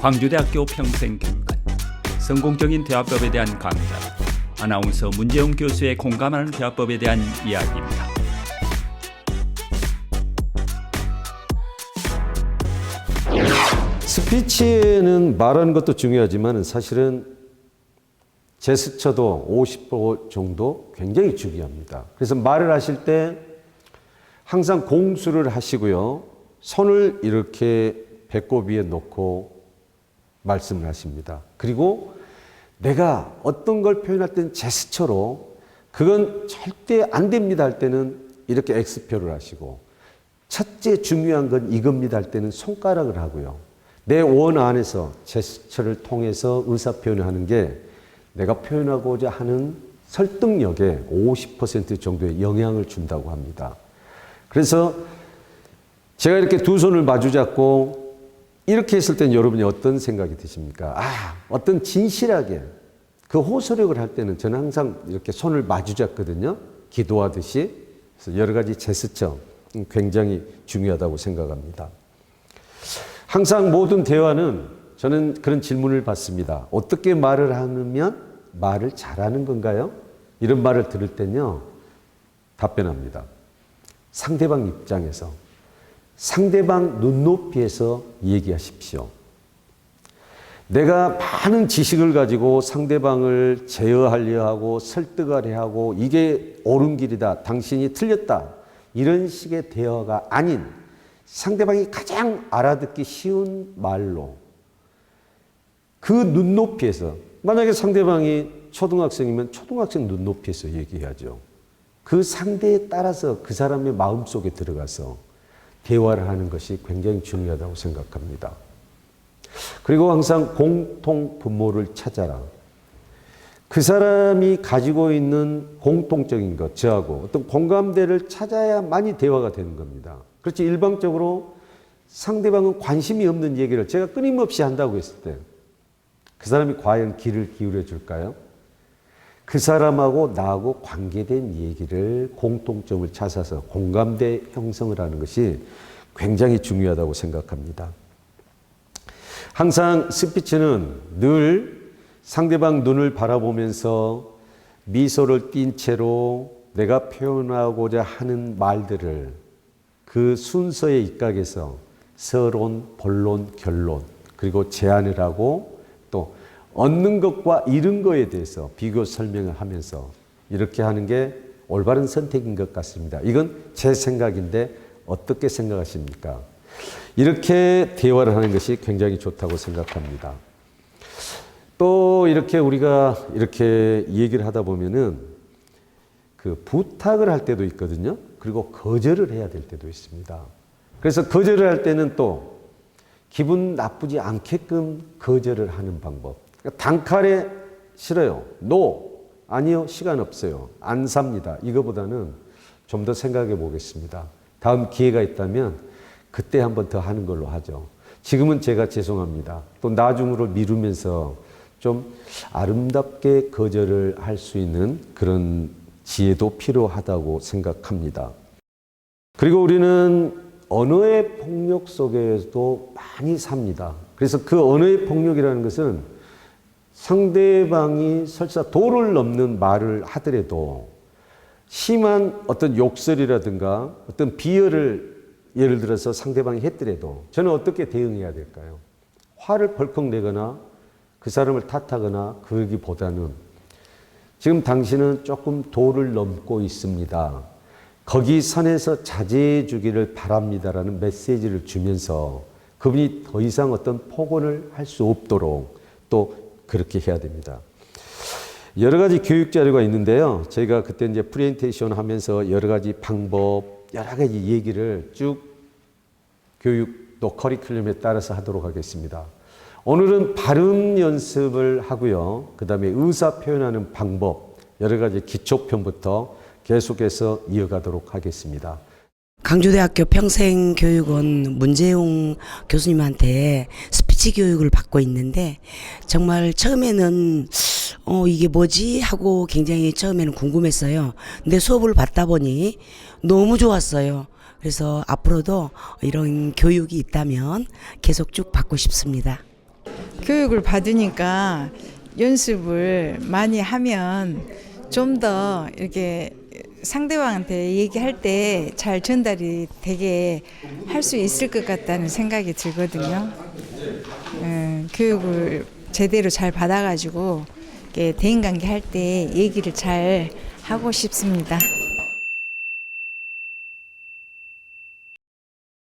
광주대학교 평생교육원, 성공적인 대화법에 대한 강좌, 아나운서 문재용 교수의 공감하는 대화법에 대한 이야기입니다. 스피치에는 말하는 것도 중요하지만 사실은 제스처도 50% 정도 굉장히 중요합니다. 그래서 말을 하실 때 항상 공수를 하시고요. 손을 이렇게 배꼽 위에 놓고 말씀을 하십니다. 그리고 내가 어떤 걸 표현할 때는 제스처로 그건 절대 안 됩니다 할 때는 이렇게 X표를 하시고 첫째 중요한 건 이겁니다 할 때는 손가락을 하고요. 내 원 안에서 제스처를 통해서 의사표현을 하는 게 내가 표현하고자 하는 설득력에 50% 정도의 영향을 준다고 합니다. 그래서 제가 이렇게 두 손을 마주 잡고 이렇게 했을 땐 여러분이 어떤 생각이 드십니까? 어떤 진실하게 그 호소력을 할 때는 저는 항상 이렇게 손을 마주 잡거든요. 기도하듯이. 그래서 여러 가지 제스처 굉장히 중요하다고 생각합니다. 항상 모든 대화는 저는 그런 질문을 받습니다. 어떻게 말을 하면 말을 잘하는 건가요? 이런 말을 들을 때는요. 답변합니다. 상대방 입장에서 상대방 눈높이에서 얘기하십시오. 내가 많은 지식을 가지고 상대방을 제어하려 하고 설득하려 하고 이게 옳은 길이다. 당신이 틀렸다. 이런 식의 대화가 아닌 상대방이 가장 알아듣기 쉬운 말로 그 눈높이에서 만약에 상대방이 초등학생이면 초등학생 눈높이에서 얘기해야죠. 그 상대에 따라서 그 사람의 마음속에 들어가서 대화를 하는 것이 굉장히 중요하다고 생각합니다. 그리고 항상 공통 분모를 찾아라. 그 사람이 가지고 있는 공통적인 것, 저하고 어떤 공감대를 찾아야만이 대화가 되는 겁니다. 그렇지 일방적으로 상대방은 관심이 없는 얘기를 제가 끊임없이 한다고 했을 때 그 사람이 과연 귀를 기울여 줄까요? 그 사람하고 나하고 관계된 얘기를 공통점을 찾아서 공감대 형성을 하는 것이 굉장히 중요하다고 생각합니다. 항상 스피치는 늘 상대방 눈을 바라보면서 미소를 띤 채로 내가 표현하고자 하는 말들을 그 순서에 입각해서 서론, 본론, 결론 그리고 제안을 하고 또 얻는 것과 잃은 것에 대해서 비교 설명을 하면서 이렇게 하는 게 올바른 선택인 것 같습니다. 이건 제 생각인데 어떻게 생각하십니까? 이렇게 대화를 하는 것이 굉장히 좋다고 생각합니다. 또 이렇게 우리가 이렇게 얘기를 하다 보면은 그 부탁을 할 때도 있거든요. 그리고 거절을 해야 될 때도 있습니다. 그래서 거절을 할 때는 또 기분 나쁘지 않게끔 거절을 하는 방법. 그러니까 단칼에 싫어요. 노. 아니요. 시간 없어요. 안 삽니다. 이거보다는 좀 더 생각해 보겠습니다. 다음 기회가 있다면 그때 한 번 더 하는 걸로 하죠. 지금은 제가 죄송합니다. 또 나중으로 미루면서 좀 아름답게 거절을 할 수 있는 그런 지혜도 필요하다고 생각합니다. 그리고 우리는 언어의 폭력 속에서도 많이 삽니다. 그래서 그 언어의 폭력이라는 것은 상대방이 설사 도를 넘는 말을 하더라도 심한 어떤 욕설이라든가 어떤 비열을 예를 들어서 상대방이 했더라도 저는 어떻게 대응해야 될까요? 화를 벌컥 내거나 그 사람을 탓하거나 그러기보다는 지금 당신은 조금 도를 넘고 있습니다. 거기 선에서 자제해 주기를 바랍니다라는 메시지를 주면서 그분이 더 이상 어떤 폭언을 할 수 없도록 또 그렇게 해야 됩니다. 여러 가지 교육 자료가 있는데요. 저희가 그때 이제 프레젠테이션 하면서 여러 가지 방법, 여러 가지 얘기를 쭉 교육 또 커리큘럼에 따라서 하도록 하겠습니다. 오늘은 발음 연습을 하고요. 그 다음에 의사 표현하는 방법, 여러 가지 기초편부터 계속해서 이어가도록 하겠습니다. 광주대학교 평생교육원 문재용 교수님한테 스피치 교육을 받고 있는데 정말 처음에는 이게 뭐지? 하고 굉장히 처음에는 궁금했어요. 근데 수업을 받다 보니 너무 좋았어요. 그래서 앞으로도 이런 교육이 있다면 계속 쭉 받고 싶습니다. 교육을 받으니까 연습을 많이 하면 좀 더 이렇게 상대방한테 얘기할 때 잘 전달이 되게 할 수 있을 것 같다는 생각이 들거든요. 교육을 제대로 잘 받아가지고 대인관계 할 때 얘기를 잘 하고 싶습니다.